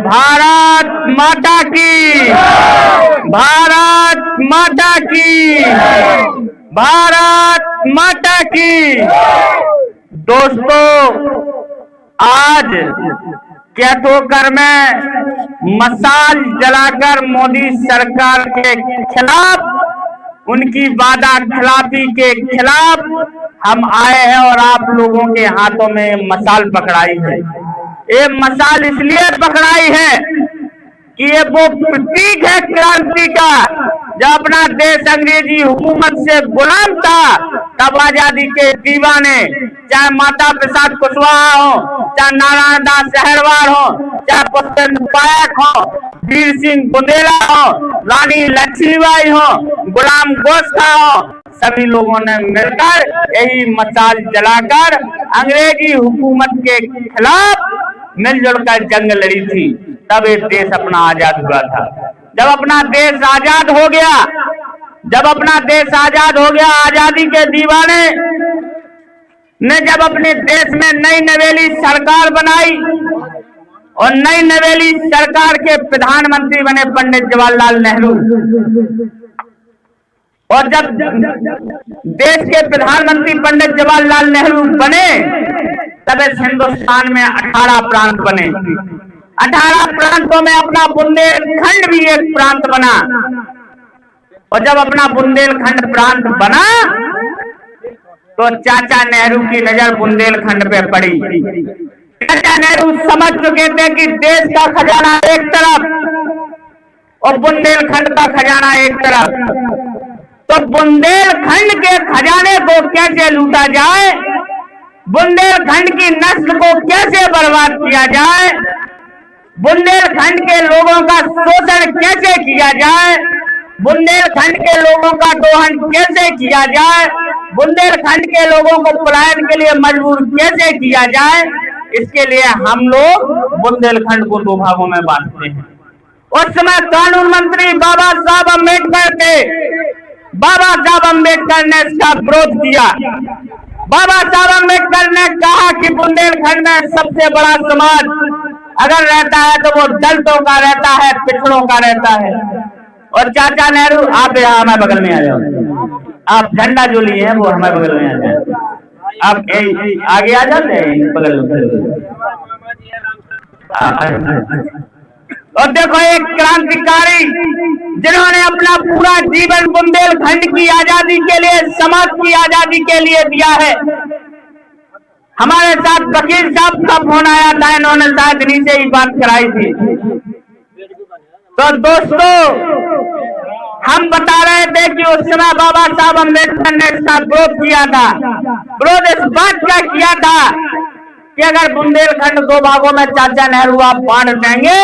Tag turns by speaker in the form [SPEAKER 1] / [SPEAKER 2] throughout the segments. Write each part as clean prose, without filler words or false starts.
[SPEAKER 1] भारत माता की, भारत माता की, भारत माता की। दोस्तों, आज कैथोकर में मशाल जलाकर मोदी सरकार के खिलाफ, उनकी वादा खिलाफी के खिलाफ हम आए हैं और आप लोगों के हाथों में मशाल पकड़ाई है। ये मशाल इसलिए पकड़ाई है कि ये वो प्रतीक है क्रांति का। जब अपना देश अंग्रेजी हुकूमत से गुलाम था, तब आजादी के दीवाने, चाहे माता प्रसाद कुशवाहा हो, चाहे नारायण दास सहरवार हो, चाहे पुष्पेंद्र पायक हो, वीर सिंह बुंदेला हो, रानी लक्ष्मीबाई हो, गुलाम गोश्त हो, सभी लोगों ने मिलकर यही मशाल जलाकर अंग्रेजी हुकूमत के खिलाफ मिलजुल कर जंग लड़ी थी। तब ये देश अपना आजाद हुआ था। जब अपना देश आजाद हो गया, जब अपना देश आजाद हो गया, आजादी के दीवाने ने जब अपने देश में नई नवेली सरकार बनाई और नई नवेली सरकार के प्रधानमंत्री बने पंडित जवाहरलाल नेहरू, और जब देश के प्रधानमंत्री पंडित जवाहरलाल नेहरू बने, तब इस हिंदुस्तान में 18 प्रांत बने। 18 प्रांतों में अपना बुंदेलखंड भी एक प्रांत बना। और जब अपना बुंदेलखंड प्रांत बना, तो चाचा नेहरू की नजर बुंदेलखंड पे पड़ी। चाचा नेहरू समझ चुके थे कि देश का खजाना एक तरफ और बुंदेलखंड का खजाना एक तरफ, तो बुंदेलखंड के खजाने को कैसे लूटा जाए, बुंदेलखंड की नस्ल को कैसे बर्बाद किया जाए, बुंदेलखंड के लोगों का शोषण कैसे किया जाए, बुंदेलखंड के लोगों का दोहन कैसे किया जाए, बुंदेलखंड के लोगों को पलायन के लिए मजबूर कैसे किया जाए, इसके लिए हम लोग बुंदेलखंड को 2 भागों में बांटते हैं। उस समय कानून मंत्री बाबा साहब अम्बेडकर थे। बाबा साहब अम्बेडकर ने इसका विरोध किया। बाबा साहब अम्बेडकर ने कहा कि बुंदेलखंड में सबसे बड़ा समाज अगर रहता है तो वो दलितों का रहता है, पिछड़ों का रहता है। और चाचा नेहरू, आप यहाँ हमारे बगल में आ जाओ, आप झंडा जो लिए हैं वो हमारे बगल में आ जाए, आप आगे आ जाते हैं बगल में। और देखो, एक क्रांतिकारी जिन्होंने अपना पूरा जीवन बुंदेलखंड की आजादी के लिए, समाज की आजादी के लिए दिया है। हमारे साथ वकील साहब का फोन आया था, इन्होंने शायद इन्हीं से ही बात कराई थी। तो दोस्तों, हम बता रहे थे कि उस समय बाबा साहब अम्बेडकर ने इसका विरोध किया था। विरोध इस बात का किया था कि अगर बुंदेलखंड 2 भागों में चाचा नेहरू आप बांट देंगे,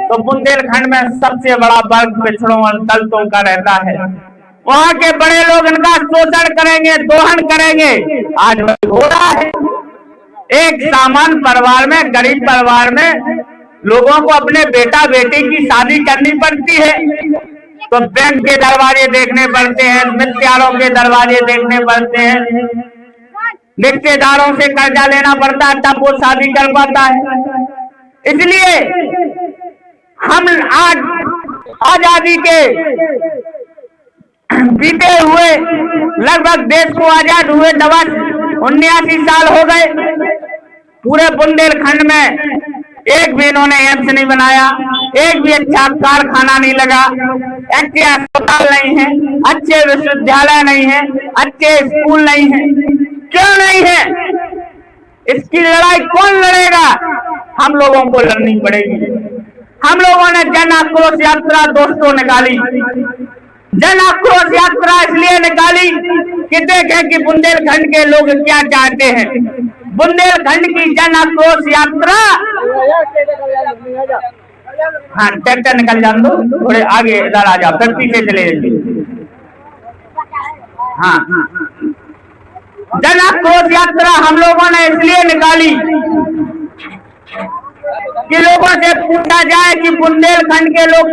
[SPEAKER 1] तो बुंदेलखंड में सबसे बड़ा वर्ग पिछड़ों और दलितों का रहता है। वहाँ के बड़े लोग इनका शोषण करेंगे, दोहन करेंगे। आज हो रहा है। एक सामान्य परिवार में, गरीब परिवार में लोगों को अपने बेटा बेटी की शादी करनी पड़ती है, तो बैंक के दरवाजे देखने पड़ते हैं, मित्रों के दरवाजे देखने पड़ते हैं, रिश्तेदारों से कर्जा लेना पड़ता है, तब वो शादी कर पाता है। इसलिए हम आज आजादी के बीते हुए लगभग देश को आजाद हुए 79 साल हो गए। पूरे बुंदेलखंड में एक भी इन्होंने एम्स नहीं बनाया, एक भी अच्छा कारखाना नहीं लगा, अच्छे अस्पताल नहीं है, अच्छे विश्वविद्यालय नहीं है, अच्छे स्कूल नहीं है। क्यों नहीं है? इसकी लड़ाई कौन लड़ेगा? हम लोगों को लड़नी पड़ेगी। हम लोगों ने जन आक्रोश यात्रा दोस्तों निकाली। जन आक्रोश यात्रा इसलिए निकाली कि देखें कि बुंदेलखंड के लोग क्या चाहते हैं। बुंदेलखंड की जन आक्रोश यात्रा, हाँ ट्रैक्टर निकल जान दो, थोड़े आगे इधर आ जाओ, फिर पीछे चले जाइए। हाँ, जन आक्रोश यात्रा हम लोगों ने इसलिए निकाली कि लोगों से पूछा जाए कि बुंदेलखंड के लोग